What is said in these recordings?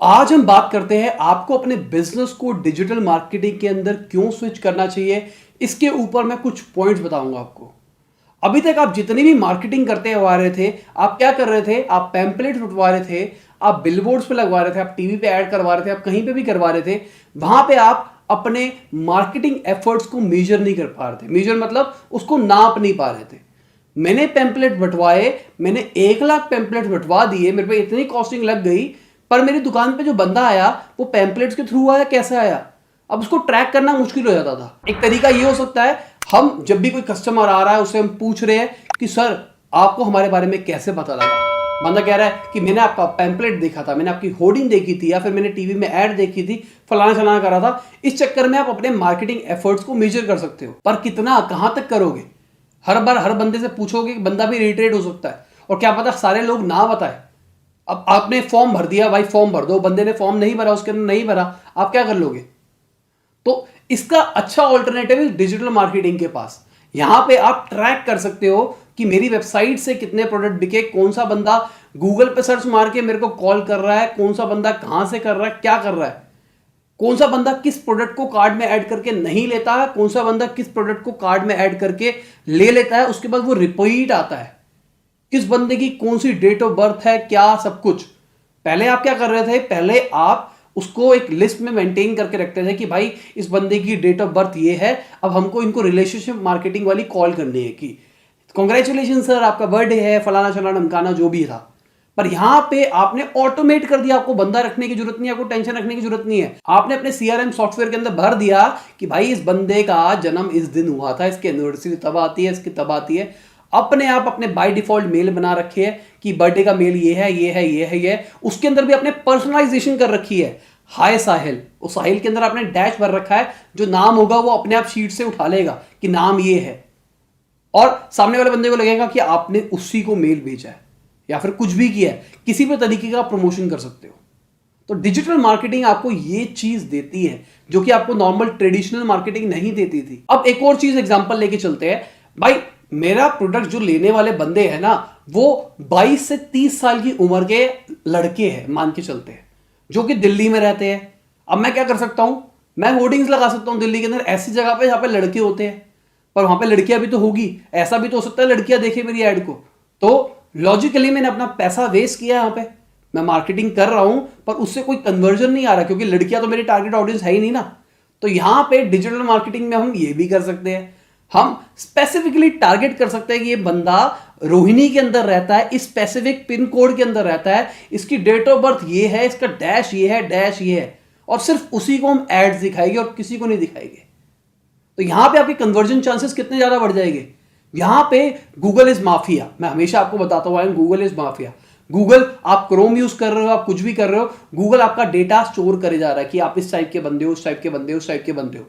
आज हम बात करते हैं आपको अपने बिजनेस को डिजिटल मार्केटिंग के अंदर क्यों स्विच करना चाहिए। इसके ऊपर मैं कुछ पॉइंट्स बताऊंगा आपको। अभी तक आप जितनी भी मार्केटिंग करते हुआ रहे थे, आप क्या कर रहे थे? आप पैम्पलेट उठवा रहे थे, आप बिलबोर्ड्स पे लगवा रहे थे, आप टीवी पे ऐड करवा रहे थे, आप कहीं पे भी करवा रहे थे। वहां पे आप अपने मार्केटिंग एफर्ट्स को मेजर नहीं कर पा रहे थे। मेजर मतलब उसको नाप नहीं पा रहे थे। मैंने पैम्पलेट बंटवाए, मैंने 1 लाख पैम्पलेट बंटवा दिए, मेरे पे इतनी कॉस्टिंग लग गई, पर मेरी दुकान पे जो बंदा आया वो पैम्पलेट्स के थ्रू आया, कैसे आया? अब उसको ट्रैक करना मुश्किल हो जाता था। एक तरीका ये हो सकता है, हम जब भी कोई कस्टमर आ रहा है उससे हम पूछ रहे हैं कि सर आपको हमारे बारे में कैसे पता लगा? बंदा कह रहा है कि मैंने आपका पैम्पलेट देखा था, मैंने आपकी होर्डिंग देखी थी, या फिर मैंने टीवी में ऐड देखी थी, फलाना फलाना कर रहा था। इस चक्कर में आप अपने मार्केटिंग एफर्ट्स को मेजर कर सकते हो, पर कितना, कहां तक करोगे? हर बार हर बंदे से पूछोगे, बंदा भी इरिटेट हो सकता है, और क्या पता सारे लोग ना बताए। अब आपने फॉर्म भर दिया, भाई फॉर्म भर दो, बंदे ने फॉर्म नहीं भरा, उसके अंदर नहीं भरा, आप क्या कर लोगे? तो इसका अच्छा ऑल्टरनेटिव है डिजिटल मार्केटिंग के पास। यहां पे आप ट्रैक कर सकते हो कि मेरी वेबसाइट से कितने प्रोडक्ट बिके, कौन सा बंदा गूगल पे सर्च मार के मेरे को कॉल कर रहा है, कौन सा बंदा कहां से कर रहा है, क्या कर रहा है, कौन सा बंदा किस प्रोडक्ट को कार्ड में ऐड करके नहीं लेता है, कौन सा बंदा किस प्रोडक्ट को कार्ड में ऐड करके ले लेता है, उसके बाद वो रिपीट आता है, किस बंदे की कौन सी डेट ऑफ बर्थ है, क्या सब कुछ। पहले आप क्या कर रहे थे? पहले आप उसको एक लिस्ट में मेंटेन करके रखते थे कि भाई इस बंदे की डेट ऑफ बर्थ ये है, अब हमको इनको रिलेशनशिप मार्केटिंग वाली कॉल करनी है कि कॉन्ग्रेचुलेशन सर आपका बर्थडे है, फलाना फलाना ढमकाना जो भी था। पर यहां पे आपने ऑटोमेट कर दिया, आपको बंदा रखने की जरूरत नहीं है, आपको टेंशन रखने की जरूरत नहीं है। आपने अपने सीआरएम सॉफ्टवेयर के अंदर भर दिया कि भाई इस बंदे का जन्म इस दिन हुआ था, इसकी एनिवर्सरी तब आती है, इसकी तब आती है। अपने आप अपने बाय डिफॉल्ट मेल बना रखे है कि बर्थडे का मेल ये है, ये है, ये है, ये है। उसके अंदर भी आपने पर्सनलाइजेशन कर रखी है। हाय साहिल, उस साहिल के अंदर आपने डैश भर रखा है, जो नाम होगा वो अपने आप शीट से उठा लेगा कि नाम ये है, और सामने वाले बंदे को लगेगा कि आपने उसी को मेल भेजा है या फिर कुछ भी किया है। किसी भी तरीके का प्रमोशन कर सकते हो। तो डिजिटल मार्केटिंग आपको ये चीज देती है जो कि आपको नॉर्मल ट्रेडिशनल मार्केटिंग नहीं देती थी। अब एक और चीज एग्जांपल लेके चलते हैं। भाई मेरा प्रोडक्ट जो लेने वाले बंदे हैं ना, वो 22 से 30 साल की उम्र के लड़के हैं, मान के चलते हैं, जो कि दिल्ली में रहते हैं। अब मैं क्या कर सकता हूं? मैं होर्डिंग्स लगा सकता हूं दिल्ली के अंदर ऐसी जगह पे जहां पे लड़के होते हैं, पर वहां पे लड़कियां भी तो होगी। ऐसा भी तो हो सकता है लड़कियां देखे मेरी ऐड को। तो लॉजिकली मैंने अपना पैसा वेस्ट किया। यहां पे मैं मार्केटिंग कर रहा हूं, पर उससे कोई कन्वर्जन नहीं आ रहा, क्योंकि लड़कियां तो मेरी टारगेट ऑडियंस है ही नहीं ना। तो यहां पे डिजिटल मार्केटिंग में हम ये भी कर सकते हैं, हम स्पेसिफिकली टारगेट कर सकते हैं कि ये बंदा रोहिणी के अंदर रहता है, इस स्पेसिफिक पिन कोड के अंदर रहता है, इसकी डेट ऑफ बर्थ ये है, इसका डैश ये है, डैश ये है, और सिर्फ उसी को हम एड्स दिखाएंगे और किसी को नहीं दिखाएंगे। तो यहां पे आपके कन्वर्जन चांसेस कितने ज्यादा बढ़ जाएंगे। यहां पे गूगल इज माफिया, मैं हमेशा आपको बताता हुआ गूगल इज माफिया। गूगल, आप क्रोम यूज कर रहे हो, आप कुछ भी कर रहे हो, गूगल आपका डेटा स्टोर करे जा रहा है कि आप इस टाइप के बंदे हो, उस टाइप के बंदे हो, उस टाइप के बंदे हो।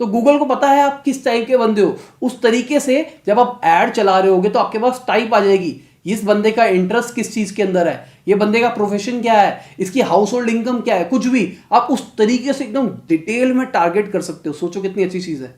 तो गूगल को पता है आप किस टाइप के बंदे हो। उस तरीके से जब आप ऐड चला रहे होगे तो आपके पास टाइप आ जाएगी, इस बंदे का इंटरेस्ट किस चीज के अंदर है, ये बंदे का प्रोफेशन क्या है, इसकी हाउस होल्ड इनकम क्या है, कुछ भी आप उस तरीके से एकदम डिटेल में टारगेट कर सकते हो। सोचो कितनी अच्छी चीज है।